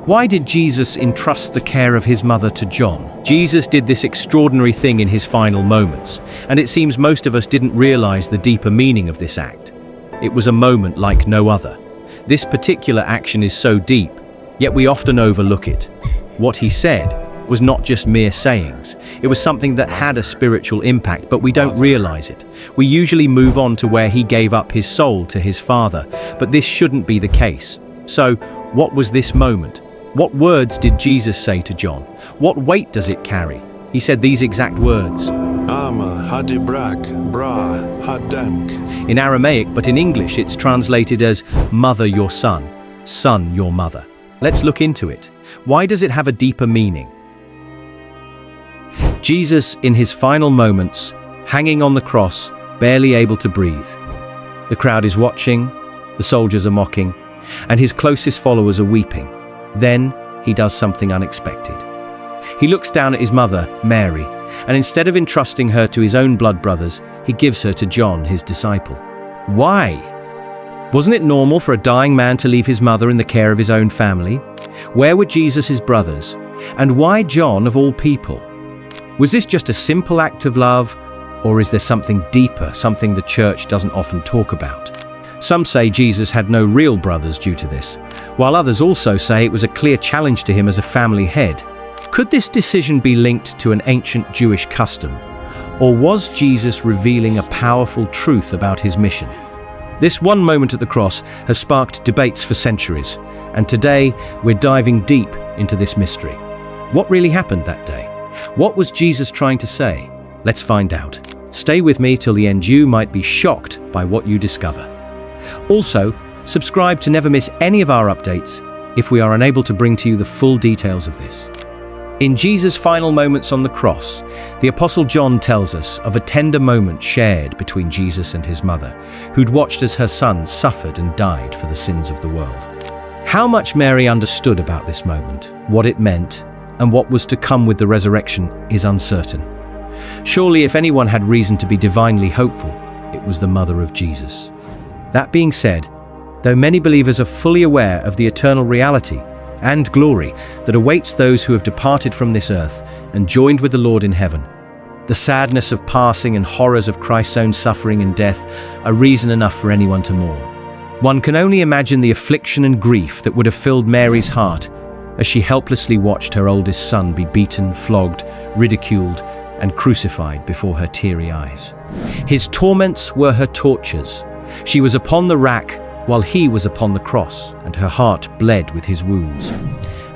Why did Jesus entrust the care of his mother to John? Jesus did this extraordinary thing in his final moments, and it seems most of us didn't realize the deeper meaning of this act. It was a moment like no other. This particular action is so deep, yet we often overlook it. What he said was not just mere sayings. It was something that had a spiritual impact, but we don't realize it. We usually move on to where he gave up his soul to his Father, but this shouldn't be the case. So, what was this moment? What words did Jesus say to John? What weight does it carry? He said these exact words. Ama hadibrak bra hadank. In Aramaic, but in English it's translated as mother your son, son your mother. Let's look into it. Why does it have a deeper meaning? Jesus, in his final moments, hanging on the cross, barely able to breathe. The crowd is watching, the soldiers are mocking, and his closest followers are weeping. Then he does something unexpected. He looks down at his mother, Mary, and instead of entrusting her to his own blood brothers, he gives her to John, his disciple. Why? Wasn't it normal for a dying man to leave his mother in the care of his own family? Where were Jesus' brothers? And why John of all people? Was this just a simple act of love, or is there something deeper, something the church doesn't often talk about? Some say Jesus had no real brothers due to this, while others also say it was a clear challenge to him as a family head. Could this decision be linked to an ancient Jewish custom, or was Jesus revealing a powerful truth about his mission? This one moment at the cross has sparked debates for centuries, and today we're diving deep into this mystery. What really happened that day? What was Jesus trying to say? Let's find out. Stay with me till the end. You might be shocked by what you discover. Also, subscribe to never miss any of our updates if we are unable to bring to you the full details of this. In Jesus' final moments on the cross, the Apostle John tells us of a tender moment shared between Jesus and his mother, who'd watched as her son suffered and died for the sins of the world. How much Mary understood about this moment, what it meant, and what was to come with the resurrection is uncertain. Surely if anyone had reason to be divinely hopeful, it was the mother of Jesus. That being said, though many believers are fully aware of the eternal reality and glory that awaits those who have departed from this earth and joined with the Lord in heaven, the sadness of passing and horrors of Christ's own suffering and death are reason enough for anyone to mourn. One can only imagine the affliction and grief that would have filled Mary's heart as she helplessly watched her oldest son be beaten, flogged, ridiculed, and crucified before her teary eyes. His torments were her tortures. She was upon the rack while he was upon the cross, and her heart bled with his wounds.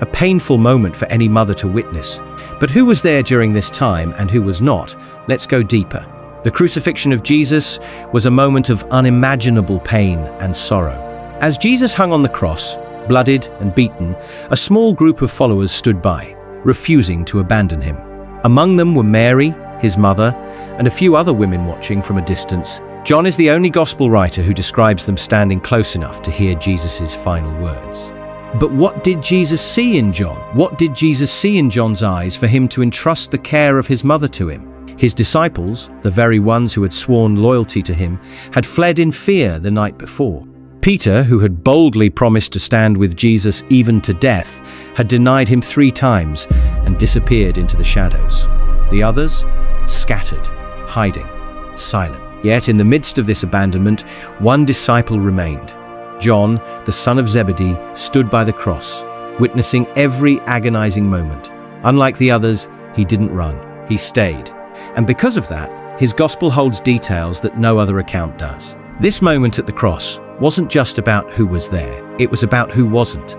A painful moment for any mother to witness. But who was there during this time and who was not? Let's go deeper. The crucifixion of Jesus was a moment of unimaginable pain and sorrow. As Jesus hung on the cross, bloodied and beaten, a small group of followers stood by, refusing to abandon him. Among them were Mary, his mother, and a few other women watching from a distance. John is the only gospel writer who describes them standing close enough to hear Jesus' final words. But what did Jesus see in John? What did Jesus see in John's eyes for him to entrust the care of his mother to him? His disciples, the very ones who had sworn loyalty to him, had fled in fear the night before. Peter, who had boldly promised to stand with Jesus even to death, had denied him 3 times and disappeared into the shadows. The others, scattered, hiding, silent. Yet in the midst of this abandonment, one disciple remained. John, the son of Zebedee, stood by the cross, witnessing every agonizing moment. Unlike the others, he didn't run, he stayed. And because of that, his gospel holds details that no other account does. This moment at the cross wasn't just about who was there, it was about who wasn't.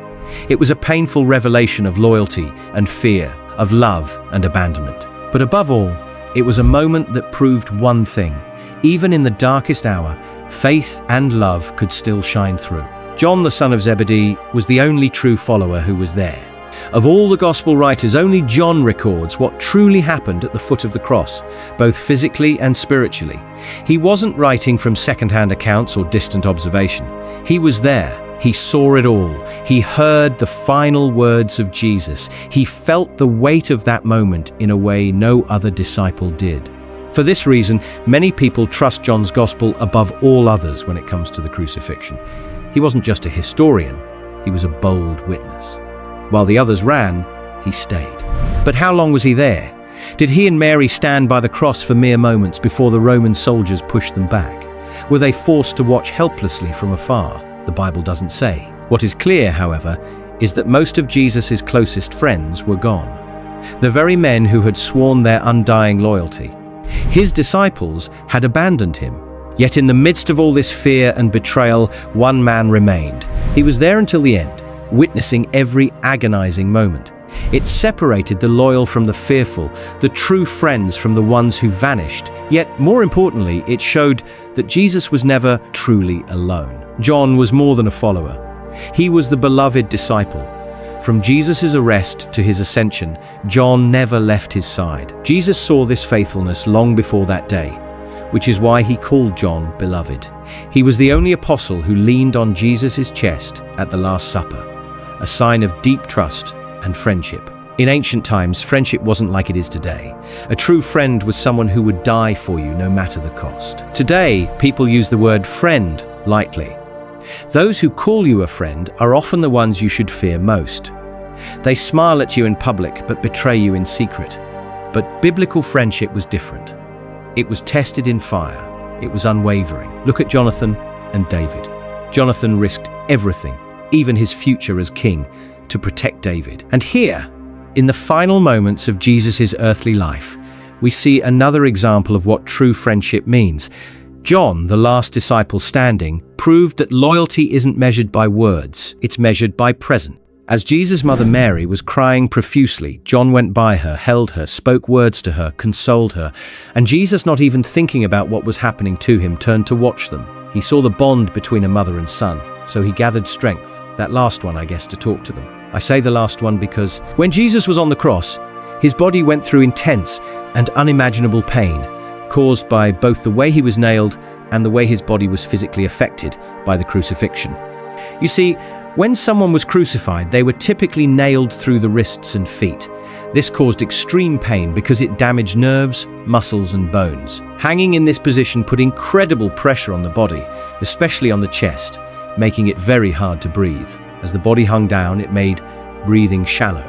It was a painful revelation of loyalty and fear, of love and abandonment. But above all, it was a moment that proved one thing. Even in the darkest hour, faith and love could still shine through. John, the son of Zebedee, was the only true follower who was there. Of all the gospel writers, only John records what truly happened at the foot of the cross, both physically and spiritually. He wasn't writing from second-hand accounts or distant observation. He was there. He saw it all. He heard the final words of Jesus. He felt the weight of that moment in a way no other disciple did. For this reason, many people trust John's gospel above all others when it comes to the crucifixion. He wasn't just a historian, he was a bold witness. While the others ran, he stayed. But how long was he there? Did he and Mary stand by the cross for mere moments before the Roman soldiers pushed them back? Were they forced to watch helplessly from afar? The Bible doesn't say. What is clear, however, is that most of Jesus' closest friends were gone. The very men who had sworn their undying loyalty. His disciples had abandoned him. Yet in the midst of all this fear and betrayal, one man remained. He was there until the end, witnessing every agonizing moment. It separated the loyal from the fearful, the true friends from the ones who vanished. Yet, more importantly, it showed that Jesus was never truly alone. John was more than a follower. He was the beloved disciple. From Jesus' arrest to his ascension, John never left his side. Jesus saw this faithfulness long before that day, which is why he called John beloved. He was the only apostle who leaned on Jesus' chest at the Last Supper, a sign of deep trust and friendship. In ancient times, friendship wasn't like it is today. A true friend was someone who would die for you no matter the cost. Today, people use the word friend lightly. Those who call you a friend are often the ones you should fear most. They smile at you in public but betray you in secret. But biblical friendship was different. It was tested in fire. It was unwavering. Look at Jonathan and David. Jonathan risked everything, even his future as king, to protect David. And here, in the final moments of Jesus' earthly life, we see another example of what true friendship means. John, the last disciple standing, proved that loyalty isn't measured by words, it's measured by presence. As Jesus' mother Mary was crying profusely, John went by her, held her, spoke words to her, consoled her, and Jesus, not even thinking about what was happening to him, turned to watch them. He saw the bond between a mother and son, so he gathered strength, that last one, I guess, to talk to them. I say the last one because when Jesus was on the cross, his body went through intense and unimaginable pain, caused by both the way he was nailed and the way his body was physically affected by the crucifixion. You see, when someone was crucified, they were typically nailed through the wrists and feet. This caused extreme pain because it damaged nerves, muscles, and bones. Hanging in this position put incredible pressure on the body, especially on the chest, making it very hard to breathe. As the body hung down, it made breathing shallow,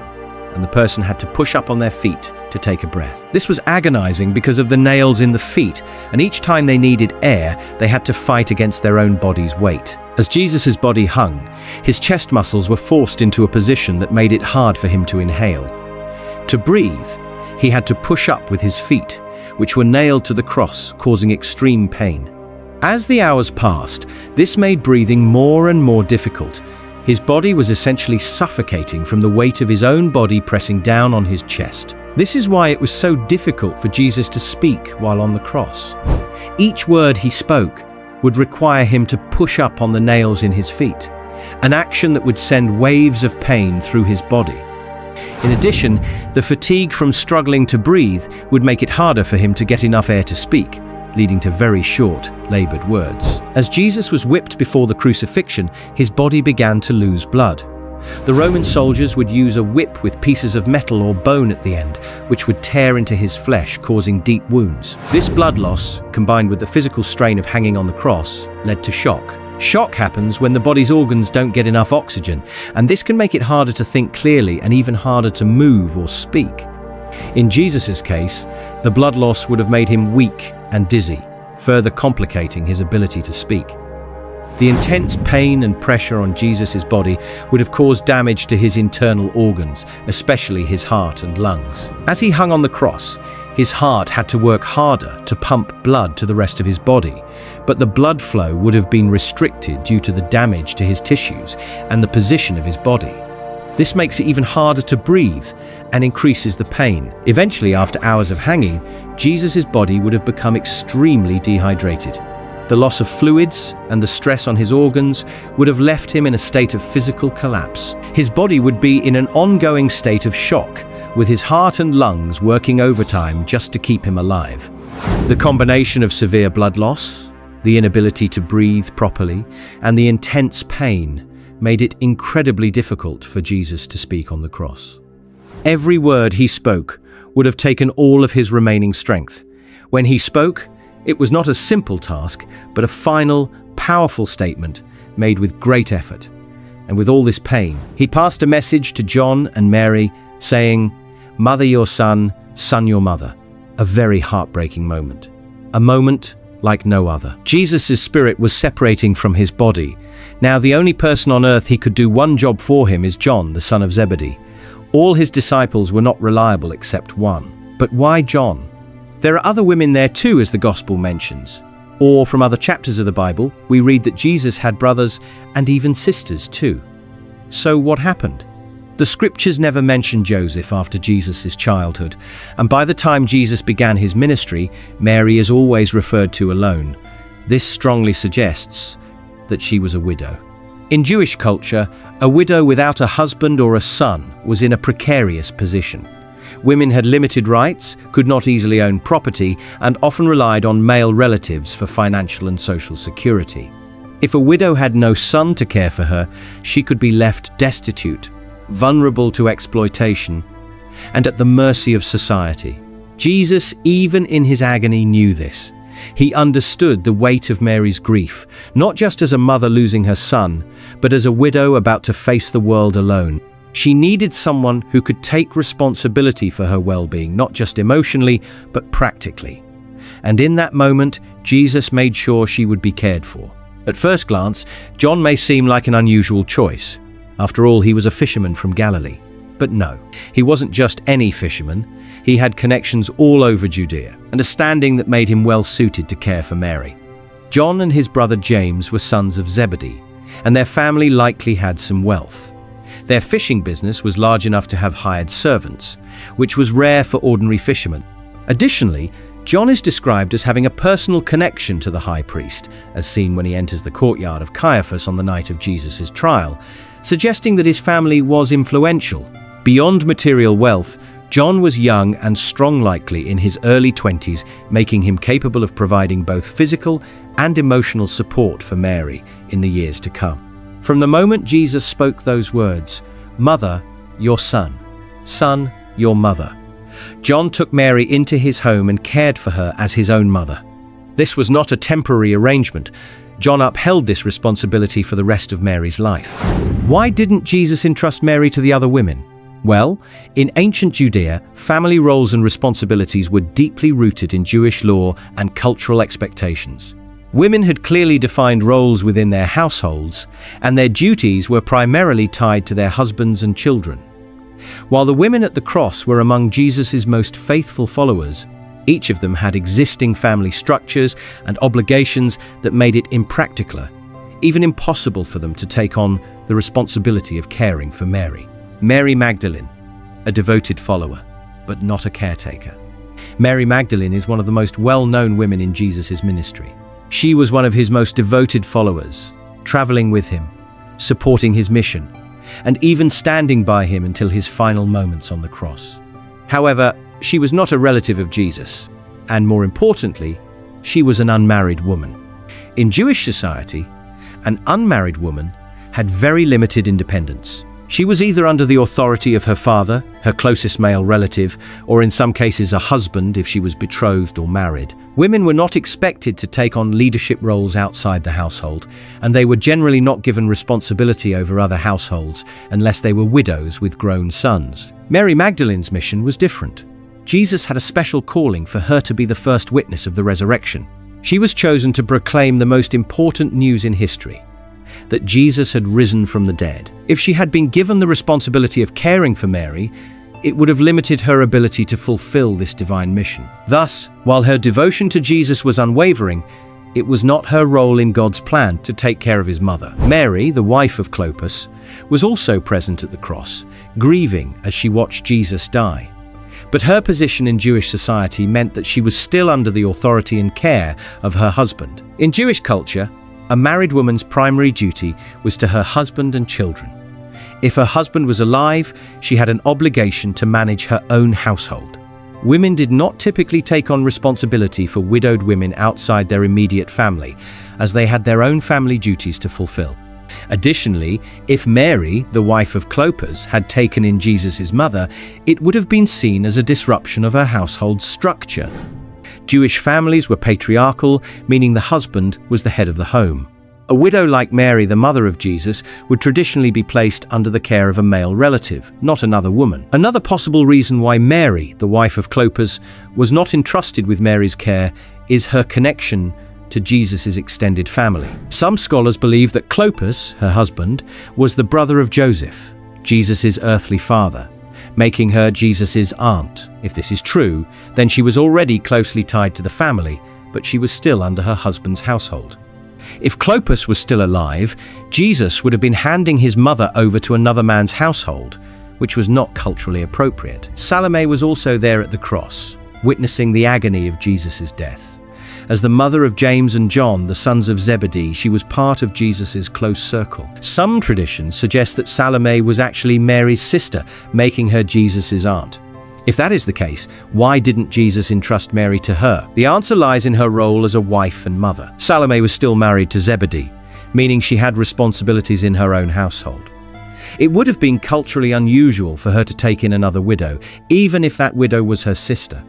and the person had to push up on their feet to take a breath. This was agonizing because of the nails in the feet, and each time they needed air, they had to fight against their own body's weight. As Jesus' body hung, his chest muscles were forced into a position that made it hard for him to inhale. To breathe, he had to push up with his feet, which were nailed to the cross, causing extreme pain. As the hours passed, this made breathing more and more difficult. His body was essentially suffocating from the weight of his own body pressing down on his chest. This is why it was so difficult for Jesus to speak while on the cross. Each word he spoke would require him to push up on the nails in his feet, an action that would send waves of pain through his body. In addition, the fatigue from struggling to breathe would make it harder for him to get enough air to speak, leading to very short, labored words. As Jesus was whipped before the crucifixion, his body began to lose blood. The Roman soldiers would use a whip with pieces of metal or bone at the end, which would tear into his flesh, causing deep wounds. This blood loss, combined with the physical strain of hanging on the cross, led to shock. Shock happens when the body's organs don't get enough oxygen, and this can make it harder to think clearly and even harder to move or speak. In Jesus' case, the blood loss would have made him weak and dizzy, further complicating his ability to speak. The intense pain and pressure on Jesus' body would have caused damage to his internal organs, especially his heart and lungs. As he hung on the cross, his heart had to work harder to pump blood to the rest of his body, but the blood flow would have been restricted due to the damage to his tissues and the position of his body. This makes it even harder to breathe and increases the pain. Eventually, after hours of hanging, Jesus' body would have become extremely dehydrated. The loss of fluids and the stress on his organs would have left him in a state of physical collapse. His body would be in an ongoing state of shock, with his heart and lungs working overtime just to keep him alive. The combination of severe blood loss, the inability to breathe properly, and the intense pain made it incredibly difficult for Jesus to speak on the cross. Every word he spoke would have taken all of his remaining strength. When he spoke, it was not a simple task, but a final, powerful statement made with great effort. And with all this pain, he passed a message to John and Mary saying, "Mother your son, son your mother." A very heartbreaking moment. A moment like no other. Jesus' spirit was separating from his body. Now the only person on earth he could do one job for him is John, the son of Zebedee. All his disciples were not reliable except one. But why John? There are other women there too, as the gospel mentions. Or from other chapters of the Bible, we read that Jesus had brothers and even sisters too. So what happened? The scriptures never mention Joseph after Jesus' childhood, and by the time Jesus began his ministry, Mary is always referred to alone. This strongly suggests that she was a widow. In Jewish culture, a widow without a husband or a son was in a precarious position. Women had limited rights, could not easily own property, and often relied on male relatives for financial and social security. If a widow had no son to care for her, she could be left destitute, vulnerable to exploitation, and at the mercy of society. Jesus, even in his agony, knew this. He understood the weight of Mary's grief, not just as a mother losing her son, but as a widow about to face the world alone. She needed someone who could take responsibility for her well-being, not just emotionally, but practically. And in that moment, Jesus made sure she would be cared for. At first glance, John may seem like an unusual choice. After all, he was a fisherman from Galilee. But no, he wasn't just any fisherman. He had connections all over Judea and a standing that made him well suited to care for Mary. John and his brother James were sons of Zebedee, and their family likely had some wealth. Their fishing business was large enough to have hired servants, which was rare for ordinary fishermen. Additionally, John is described as having a personal connection to the high priest, as seen when he enters the courtyard of Caiaphas on the night of Jesus' trial, suggesting that his family was influential. Beyond material wealth, John was young and strong, likely in his early 20s, making him capable of providing both physical and emotional support for Mary in the years to come. From the moment Jesus spoke those words, "Mother, your son. Son, your mother," John took Mary into his home and cared for her as his own mother. This was not a temporary arrangement. John upheld this responsibility for the rest of Mary's life. Why didn't Jesus entrust Mary to the other women? Well, in ancient Judea, family roles and responsibilities were deeply rooted in Jewish law and cultural expectations. Women had clearly defined roles within their households, and their duties were primarily tied to their husbands and children. While the women at the cross were among Jesus' most faithful followers, each of them had existing family structures and obligations that made it impractical, even impossible for them to take on the responsibility of caring for Mary. Mary Magdalene, a devoted follower, but not a caretaker. Mary Magdalene is one of the most well-known women in Jesus' ministry. She was one of his most devoted followers, traveling with him, supporting his mission, and even standing by him until his final moments on the cross. However, she was not a relative of Jesus, and more importantly, she was an unmarried woman. In Jewish society, an unmarried woman had very limited independence. She was either under the authority of her father, her closest male relative, or in some cases a husband if she was betrothed or married. Women were not expected to take on leadership roles outside the household, and they were generally not given responsibility over other households unless they were widows with grown sons. Mary Magdalene's mission was different. Jesus had a special calling for her to be the first witness of the resurrection. She was chosen to proclaim the most important news in history, that Jesus had risen from the dead. If she had been given the responsibility of caring for Mary, it would have limited her ability to fulfill this divine mission. Thus, while her devotion to Jesus was unwavering, it was not her role in God's plan to take care of his mother. Mary, the wife of Clopas, was also present at the cross, grieving as she watched Jesus die. But her position in Jewish society meant that she was still under the authority and care of her husband. In Jewish culture, a married woman's primary duty was to her husband and children. If her husband was alive, she had an obligation to manage her own household. Women did not typically take on responsibility for widowed women outside their immediate family, as they had their own family duties to fulfill. Additionally, if Mary, the wife of Clopas, had taken in Jesus' mother, it would have been seen as a disruption of her household structure. Jewish families were patriarchal, meaning the husband was the head of the home. A widow like Mary, the mother of Jesus, would traditionally be placed under the care of a male relative, not another woman. Another possible reason why Mary, the wife of Clopas, was not entrusted with Mary's care is her connection to Jesus' extended family. Some scholars believe that Clopas, her husband, was the brother of Joseph, Jesus' earthly father, making her Jesus' aunt. If this is true, then she was already closely tied to the family, but she was still under her husband's household. If Clopas was still alive, Jesus would have been handing his mother over to another man's household, which was not culturally appropriate. Salome was also there at the cross, witnessing the agony of Jesus' death. As the mother of James and John, the sons of Zebedee, she was part of Jesus' close circle. Some traditions suggest that Salome was actually Mary's sister, making her Jesus' aunt. If that is the case, why didn't Jesus entrust Mary to her? The answer lies in her role as a wife and mother. Salome was still married to Zebedee, meaning she had responsibilities in her own household. It would have been culturally unusual for her to take in another widow, even if that widow was her sister.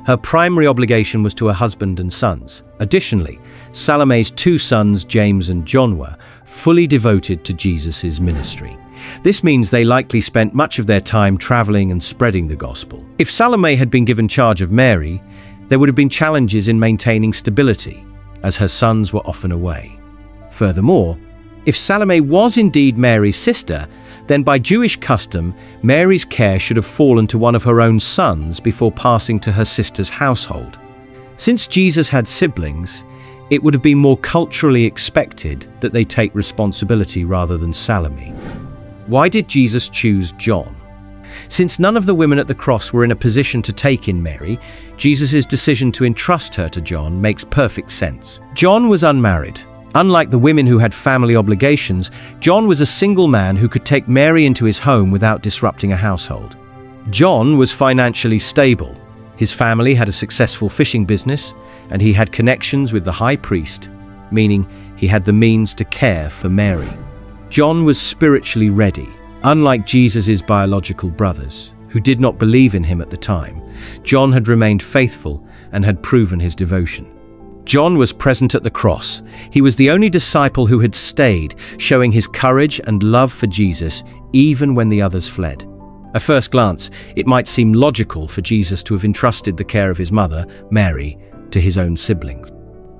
Her primary obligation was to her husband and sons. Additionally, Salome's two sons, James and John, were fully devoted to Jesus' ministry. This means they likely spent much of their time traveling and spreading the gospel. If Salome had been given charge of Mary, there would have been challenges in maintaining stability, as her sons were often away. Furthermore, if Salome was indeed Mary's sister, then by Jewish custom, Mary's care should have fallen to one of her own sons before passing to her sister's household. Since Jesus had siblings, it would have been more culturally expected that they take responsibility rather than Salome. Why did Jesus choose John? Since none of the women at the cross were in a position to take in Mary, Jesus' decision to entrust her to John makes perfect sense. John was unmarried. Unlike the women who had family obligations, John was a single man who could take Mary into his home without disrupting a household. John was financially stable. His family had a successful fishing business, and he had connections with the high priest, meaning he had the means to care for Mary. John was spiritually ready. Unlike Jesus' biological brothers, who did not believe in him at the time, John had remained faithful and had proven his devotion. John was present at the cross. He was the only disciple who had stayed, showing his courage and love for Jesus even when the others fled. At first glance, it might seem logical for Jesus to have entrusted the care of his mother, Mary, to his own siblings.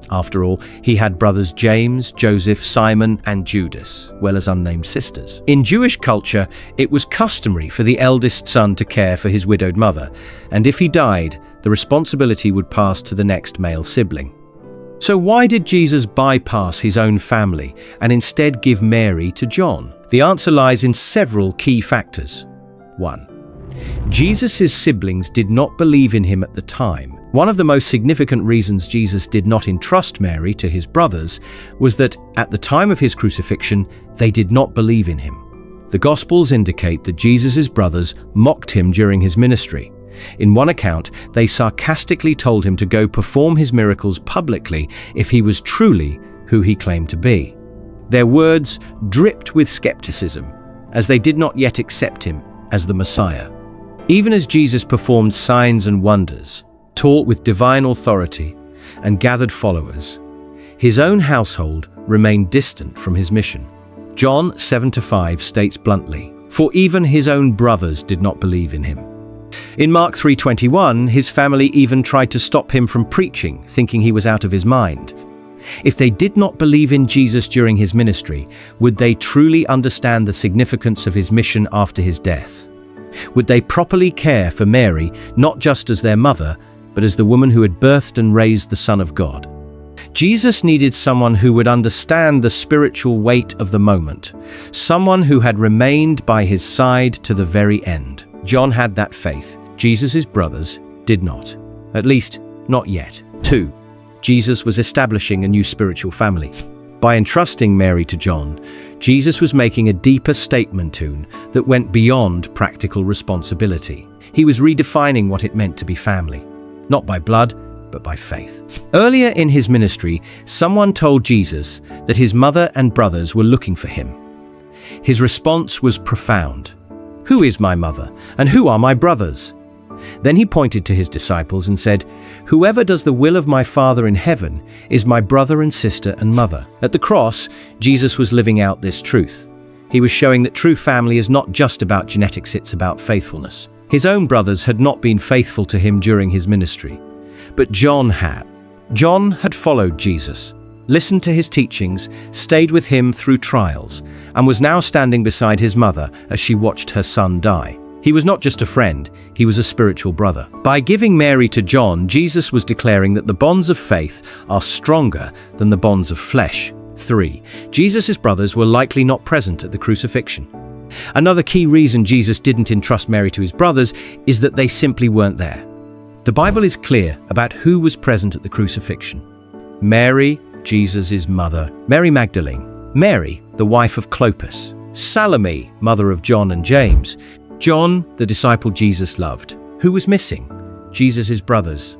After all, he had brothers James, Joseph, Simon, and Judas, well as unnamed sisters. In Jewish culture, it was customary for the eldest son to care for his widowed mother, and if he died, the responsibility would pass to the next male sibling. So why did Jesus bypass his own family and instead give Mary to John? The answer lies in several key factors. 1. Jesus' siblings did not believe in him at the time. One of the most significant reasons Jesus did not entrust Mary to his brothers was that at the time of his crucifixion, they did not believe in him. The Gospels indicate that Jesus' brothers mocked him during his ministry. In one account, they sarcastically told him to go perform his miracles publicly if he was truly who he claimed to be. Their words dripped with skepticism, as they did not yet accept him as the Messiah. Even as Jesus performed signs and wonders, taught with divine authority, and gathered followers, his own household remained distant from his mission. John 7-5 states bluntly, "For even his own brothers did not believe in him." In Mark 3:21, his family even tried to stop him from preaching, thinking he was out of his mind. If they did not believe in Jesus during his ministry, would they truly understand the significance of his mission after his death? Would they properly care for Mary, not just as their mother, but as the woman who had birthed and raised the Son of God? Jesus needed someone who would understand the spiritual weight of the moment, someone who had remained by his side to the very end. John had that faith. Jesus' brothers did not. At least, not yet. 2. Jesus was establishing a new spiritual family. By entrusting Mary to John, Jesus was making a deeper statement tune that went beyond practical responsibility. He was redefining what it meant to be family, not by blood, but by faith. Earlier in his ministry, someone told Jesus that his mother and brothers were looking for him. His response was profound. "Who is my mother, and who are my brothers?" Then he pointed to his disciples and said, "Whoever does the will of my Father in heaven is my brother and sister and mother." At the cross, Jesus was living out this truth. He was showing that true family is not just about genetics, it's about faithfulness. His own brothers had not been faithful to him during his ministry, but John had. John had followed Jesus, listened to his teachings, stayed with him through trials, and was now standing beside his mother as she watched her son die. He was not just a friend, he was a spiritual brother. By giving Mary to John, Jesus was declaring that the bonds of faith are stronger than the bonds of flesh. 3. Jesus' brothers were likely not present at the crucifixion. Another key reason Jesus didn't entrust Mary to his brothers is that they simply weren't there. The Bible is clear about who was present at the crucifixion. Mary, Jesus' mother, Mary Magdalene, Mary, the wife of Clopas, Salome, mother of John and James, John, the disciple Jesus loved. Who was missing? Jesus' brothers.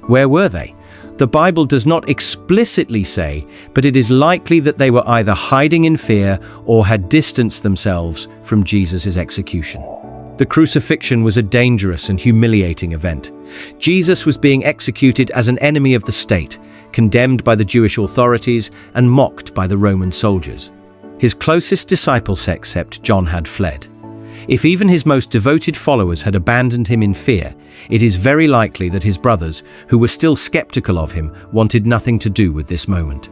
Where were they? The Bible does not explicitly say, but it is likely that they were either hiding in fear or had distanced themselves from Jesus' execution. The crucifixion was a dangerous and humiliating event. Jesus was being executed as an enemy of the state, condemned by the Jewish authorities and mocked by the Roman soldiers. His closest disciples, except John, had fled. If even his most devoted followers had abandoned him in fear, it is very likely that his brothers, who were still skeptical of him, wanted nothing to do with this moment.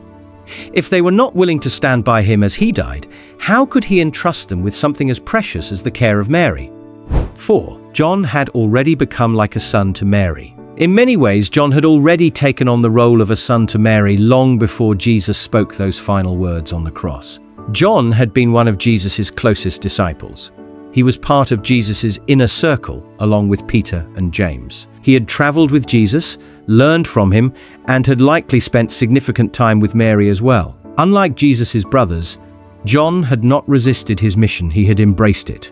If they were not willing to stand by him as he died, how could he entrust them with something as precious as the care of Mary? 4. John had already become like a son to Mary. In many ways, John had already taken on the role of a son to Mary long before Jesus spoke those final words on the cross. John had been one of Jesus' closest disciples. He was part of Jesus' inner circle, along with Peter and James. He had traveled with Jesus, learned from him, and had likely spent significant time with Mary as well. Unlike Jesus' brothers, John had not resisted his mission, he had embraced it.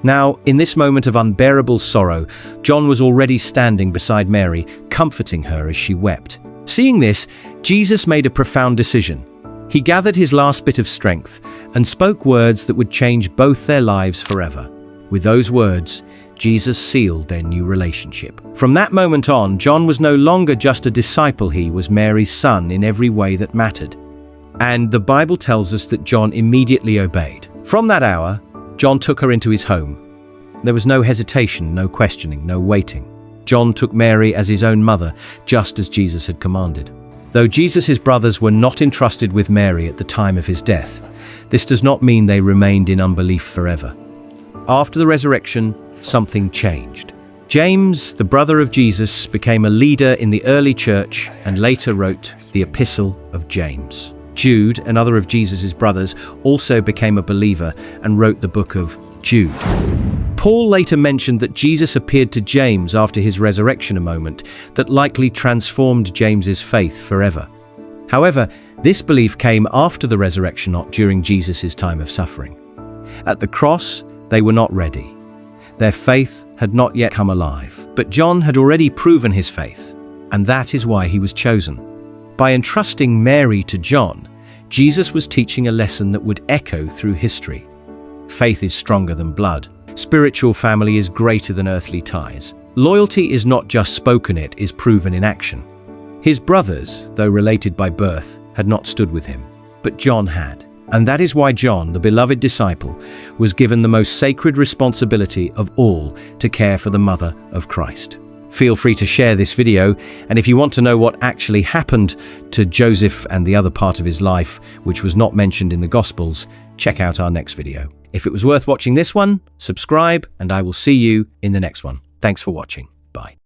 Now, in this moment of unbearable sorrow, John was already standing beside Mary, comforting her as she wept. Seeing this, Jesus made a profound decision. He gathered his last bit of strength and spoke words that would change both their lives forever. With those words, Jesus sealed their new relationship. From that moment on, John was no longer just a disciple, he was Mary's son in every way that mattered. And the Bible tells us that John immediately obeyed. From that hour, John took her into his home. There was no hesitation, no questioning, no waiting. John took Mary as his own mother, just as Jesus had commanded. Though Jesus' brothers were not entrusted with Mary at the time of his death, this does not mean they remained in unbelief forever. After the resurrection, something changed. James, the brother of Jesus, became a leader in the early church and later wrote the Epistle of James. Jude, another of Jesus' brothers, also became a believer and wrote the book of Jude. Paul later mentioned that Jesus appeared to James after his resurrection, a moment that likely transformed James's faith forever. However, this belief came after the resurrection, not during Jesus' time of suffering. At the cross, they were not ready. Their faith had not yet come alive, but John had already proven his faith, and that is why he was chosen. By entrusting Mary to John, Jesus was teaching a lesson that would echo through history. Faith is stronger than blood. Spiritual family is greater than earthly ties. Loyalty is not just spoken, it is proven in action. His brothers, though related by birth, had not stood with him, but John had. And that is why John, the beloved disciple, was given the most sacred responsibility of all to care for the mother of Christ. Feel free to share this video, and if you want to know what actually happened to Joseph and the other part of his life, which was not mentioned in the Gospels, check out our next video. If it was worth watching this one, subscribe, and I will see you in the next one. Thanks for watching. Bye.